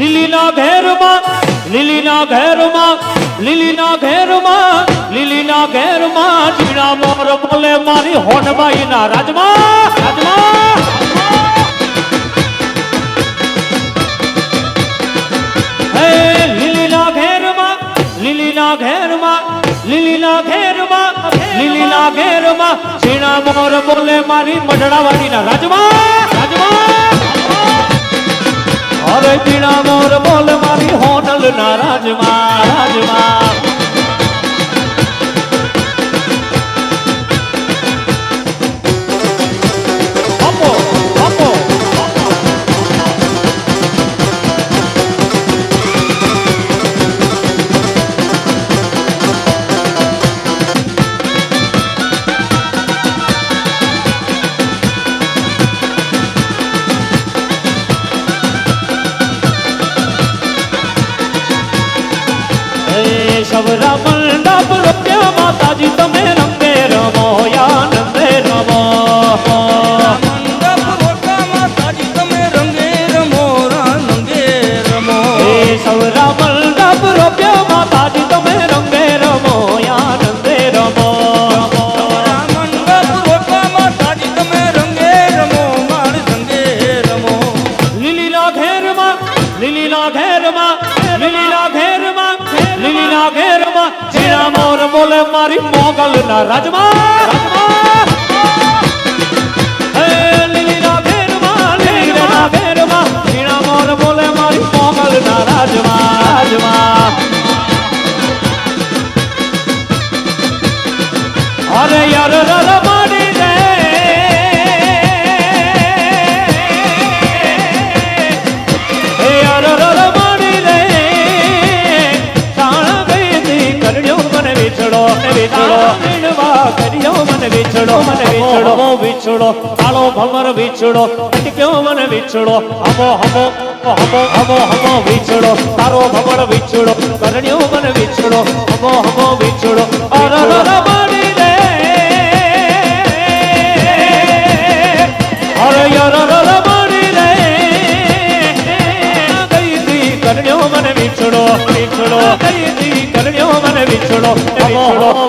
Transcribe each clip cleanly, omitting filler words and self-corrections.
લીલીના ઘેરમાં લીલીના ઘેરમાં લીલીના ઘેરમાં લીલીના ઘેરમાં જીણા મોર બોલે મારી હોનબાઈના રાજમાં રાજમાં હે લીલીના ઘેરમાં લીલીના ઘેરમાં લીલીના ઘેરમાં લીલીના ઘેરમાં જીણા મોર બોલે મારી મઢડાવાડીના રાજમાં રાજમાં અરે જીણા મોર બોલે મારી હોનલના રાજમાં રાજમાં સવરા મંડપ રૂપિયા માતાજી તમે રંગે રમો આનંદે રમો મંડપ રોકા માતાજી તમે રંગે રમો રંગે રમો સવરા મંડપ રૂપિયા માતાજી તમે રંગે રમો આનંદે રમો મંડપ રોકા માતાજી તમે રંગે રમો માર રંગે રમો લીલીના ઘેરમાં લીલીના ઘેરમાં લીલીના ઘેરમાં લીલીના ઘેરમાં જીણા મોર બોલે મારી મોગલના રાજમાં રાજમાં હે લીલીના ઘેરમાં લીલીના ઘેરમાં જીણા મોર બોલે મારી મોગલના રાજમાં રાજમાં અરે યાર રમાડી રે હે યાર રમાડી રે વિછડો વિછડો કર્યો મને વિછડો વિછડો કાળો ભમર વિછડો અટક્યો મને વિછડો હમો હમો હમો હમો હમો વિછડો તારો ભમર વિછડો કર્યો મને વિછડો હમો હમો વિછડો અર રમાડી રે અરે યાર રમાડી રે ગઈ કર્યો મને વિછડો વિછડો ગઈ કર્યો મને વિછડો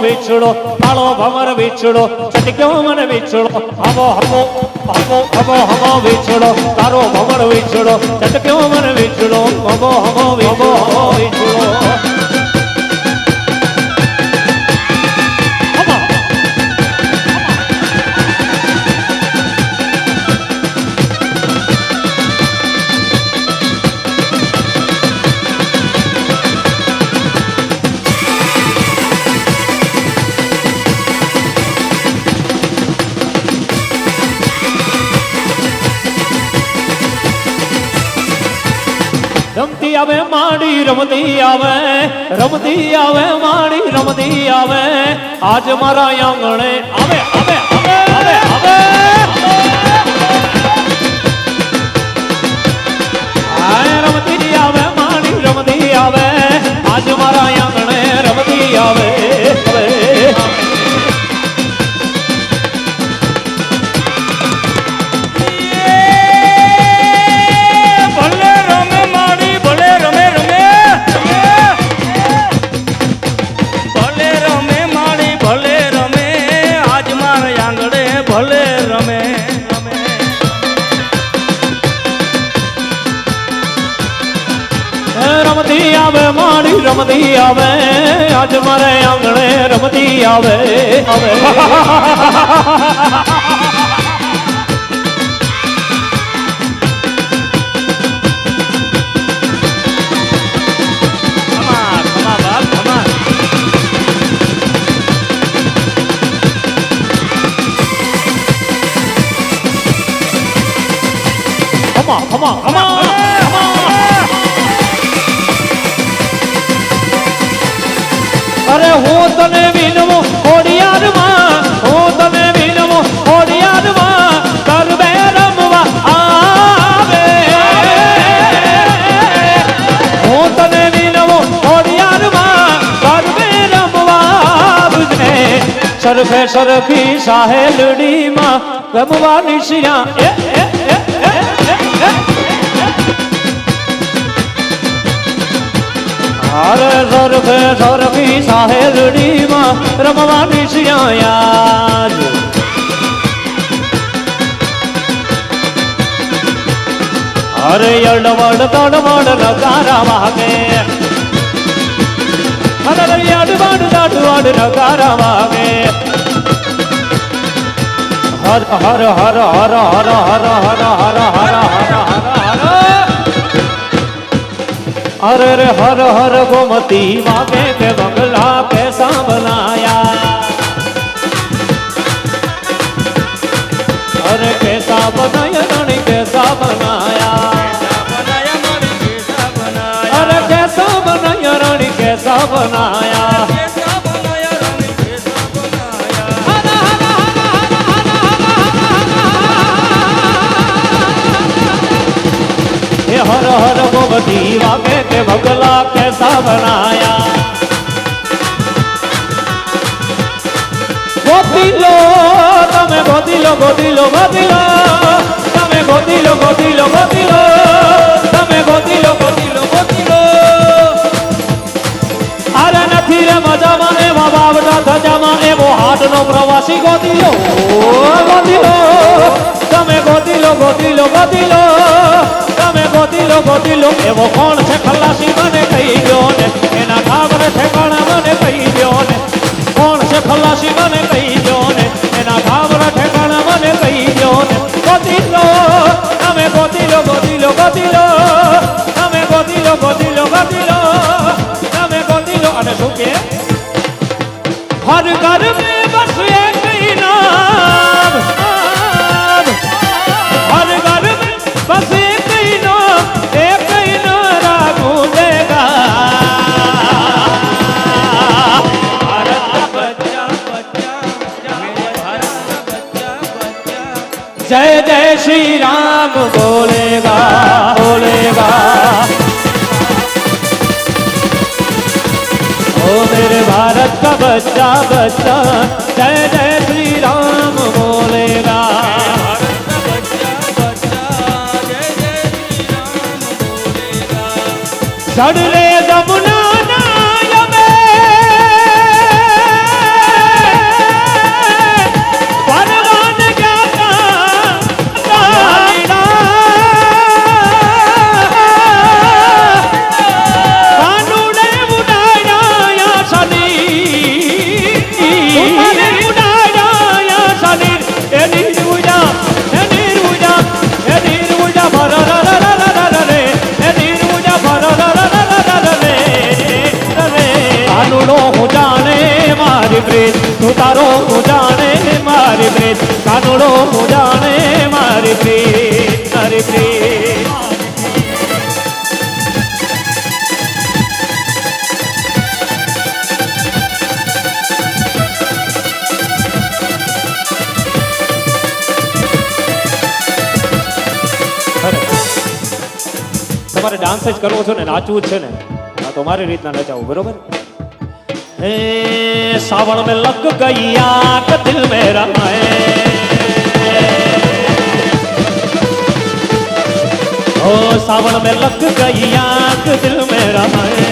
વિછડો કાળો ભમર વિછડો ચટક્યો મને વિછડો હમો હમો હમો હમો હમો વિછડો તારો ભમર વિછડો ચટક્યો મને વિછડો હમો હમો હમો હમો વિછડો રમતી આવે માડી રમતી આવે માડી રમતી આવે આજ મારા આંગણે આવે આવે આવે આવે આવે આય રમતી આવે માડી રમતી આવે આજ મારા આંગણે રમતી આવે રમતી આવે માડી રમતી આવે આજ મારે આંગણે રમતી આવે હવે come on, come on. અરે હું તને વિનવો ખોડિયારમાં હું તને વિનવો ખોડિયારમાં ગરબે રમવા આવે હું તને વિનવો ખોડિયારમાં ગરબે રમવા આવજે સરખે સરખી સાહેલડીમાં રમવાની શિયા અરે સરખે સરખી સાહેલડીમાં રમવાની શિયાયાજ અરે અડવડ તડવડ નગારા વાગે અરે અડવડ તડવડ નગારા વાગે હર હર હર હર હર હર હર હર હર હર હર हर रे हर हर गोमती वागे के बंगला कैसा बनाया अरे कैसा बनाया रानी कैसा बनाया अरे कैसा बनाया रानी कैसा बनाया हर हर गोमती वागे के बगला कैसा बनाया गोदी लो तमे गोदी लो गोदी लो गोदी लो तमे गोदी लो गोदी लो गोदी लो तमे गोदी लो गोदी लो गोदी लो अरे નથી રે મજામાં એવા બાવડા ધજામાં એવો હાડનો પ્રવાસી ગોદી લો તમે ગોદી લો ગોદી લો ગોદી લો તમે ગોદી લો એવો કોણ છે ખલાસી મને કહી દો ને એના ખાબર ઠેકાણા મને કહી દો ને કોણ છે ખલાસી મને કહી દો ને એના ખાબર ઠેકાણા મને કહી દો ને ગોદી લો તમે ગોદી લો ગોદી લો ગોદી લો તમે ગોદી લો ગોદી લો ગોદી લો તમે ગોદી લો અને શું કે હર ઘર में बस एक ही नाम हर घर में बस एक ही नारा गूंजेगा भारत का बच्चा बच्चा जय जय श्री राम बोलेगा बोलेगा ओ मेरे भारत का बच्चा बच्चा जय जय श्री राम बोलेगा सड़ले जमुना नाय में परवान ज्ञाता कानूने उड़ाया शनि उड़ाया शनि एनी उड़ा कानूनो हो जाने मारी प्रीत तू तारो हो जाने मारी प्रीत कानूनो हो जाने मारी प्रीत मारी प्रीत તમારે ડાન્સ જ કરવો છે ને નાચવું જ છે ને હા તો મારી રીતના નચાવું બરોબર सावन में लग गई आग दिल में रमाए ओ सावन में लग गई आग दिल में रमाए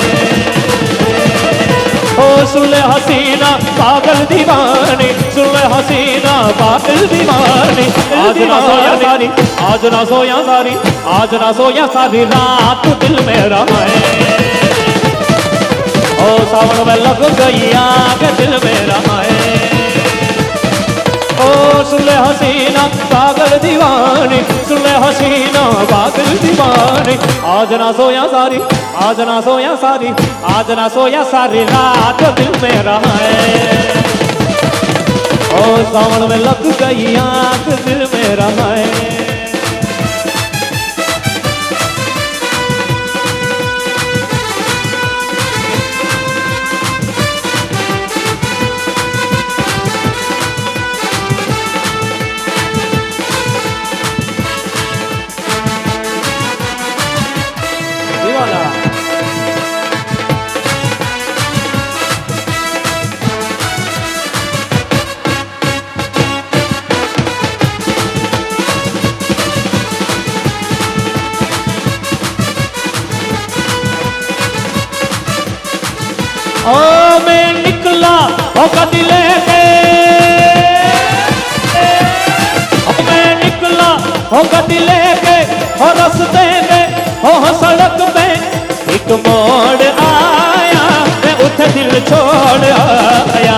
ओ सुन ले हसीना पागल दीवानी सुन ले हसीना पागल दीवानी आज ना सोया सारी आज ना सोया सारी आज ना सोया सारी रात दिल में रमाए ओ सावन में लग गई आग दिल में रमाए ओ सुन ले हसीना पागल दीवानी सुन ले हसीना पागल दीवानी आज ना सोया सारी आज ना सोया सारी आज ना सोया सारी रात दिल में रमाए ओ सावन में लग गई आग दिल में रमाए ओ मैं निकला ओ गति लेके ओ मैं निकला ओ गति लेके ओ रस्ते में ओ सड़क में एक मोड़ आया मैं उठ दिल छोड़ आया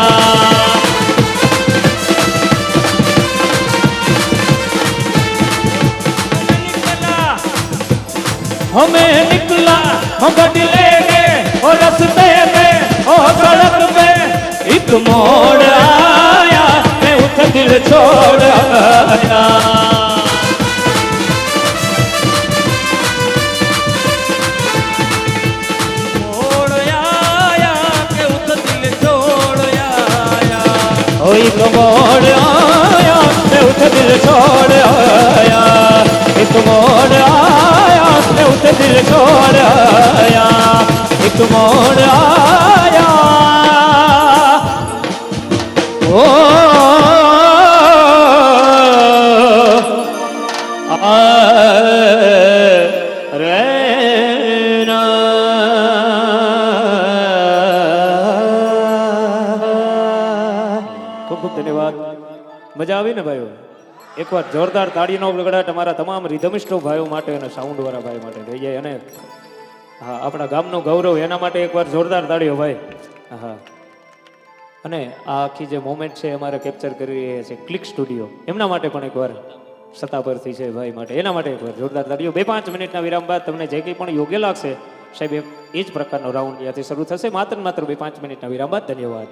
हमें निकला हम गड्डी लेके और रस्ते में और सड़क में एक मोड़ आया मैं उठ दिल छोड़ आया छोड़ आया के उठ दिल छोड़ आया ओ एक मोड़ आया मैं उठ दिल छोड़ आया एक मोड़ आया मैं उठ दिल छोड़ आया एक मोड़ आया ओ रे ना ખૂબ ખૂબ ધન્યવાદ મજા આવી ને ભાઈઓ એકવાર જોરદાર તાળીનો ગડગડાટ અમારા તમામ રિધમિસ્ટો ભાઈઓ માટે અને સાઉન્ડ વાળા ભાઈ માટે થઈ જાય અને હા આપણા ગામનું ગૌરવ એના માટે એકવાર જોરદાર તાળીઓ ભાઈ હા અને આ આખી જે મોમેન્ટ છે અમારે કેપ્ચર કરી રહ્યા છે ક્લિક સ્ટુડિયો એમના માટે પણ એકવાર સત્તા પરથી છે ભાઈ માટે એના માટે એકવાર જોરદાર તાળીઓ 2-5 મિનિટના વિરામ બાદ તમને જે કંઈ પણ યોગ્ય લાગશે સાહેબ એ જ પ્રકારનો રાઉન્ડ ત્યાંથી શરૂ થશે માત્ર 2-5 મિનિટના વિરામ બાદ ધન્યવાદ